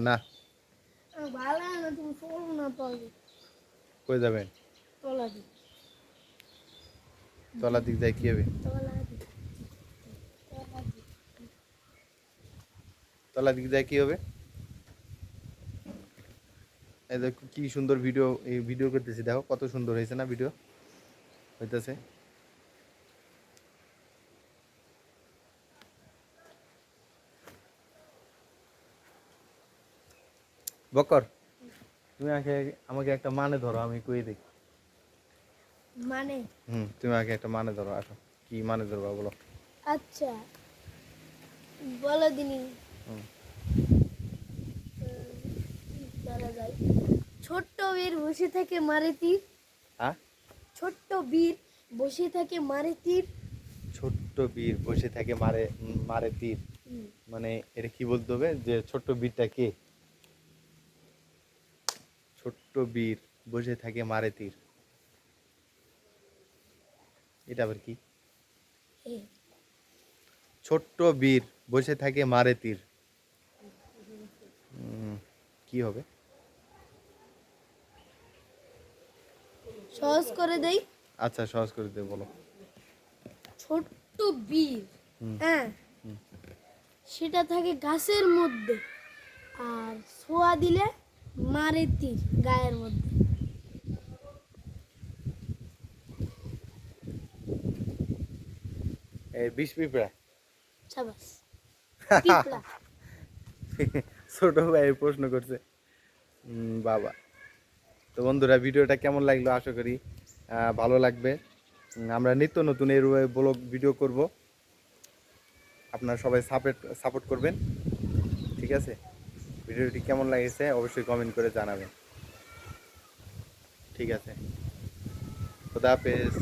না ভালো না তুমি চলো না তলে কই যাবেন? তলা দিক তলার দিক যাই কি হবে? তলা দিক তলা দিক তলার দিক যাই কি হবে? এই দেখো কি সুন্দর ভিডিও, এই ভিডিও করতেছি, দেখো কত সুন্দর হয়েছে না ভিডিও হইতেছে। বকর, তুমি আমাকে একটা মানে ধরো, আমি কই দেখি। মানে তুমি আগে একটা মানে ধরো, আসো কি মানে ধরবা বলো। আচ্ছা বলো দিনি ধরা যায় ছোট্ট বীর বসে থেকে মারে তীর। হ্যাঁ, ছোট্ট বীর বসে থাকে মারে তীর। ছোট্ট বীর বসে থাকে মারে মারে তীর, মানে এটা কি বলতে হবে যে ছোট্ট বীরটা কে? ছোট্ট বীর বসে থাকে মারে তীর, এটা আবার কি? ছোট্ট বীর বসে থাকে মারে তীর, কি হবে? সহজ করে দেই। আচ্ছা সহজ করে দে, বলো। ছোট্ট বীর, হ্যাঁ, সেটা থাকে গাছের মধ্যে, আর ছোঁয়া দিলে মারে তীর গায়ের মধ্যে। এই বিষ পিঁপড়া। সাবাস, পিঁপড়া। ছোট ভাই প্রশ্ন করছে। বাবা, তো বন্ধুরা ভিডিওটা কেমন লাগলো আশা করি ভালো লাগবে। আমরা নিত্য নতুন এর ব্লগ ভিডিও করব, আপনারা সবাই সাপোর্ট করবেন, ঠিক আছে? ভিডিওটি কেমন লাগছে অবশ্যই কমেন্ট করে জানাবেন, ঠিক আছে? খোদা হাফেজ।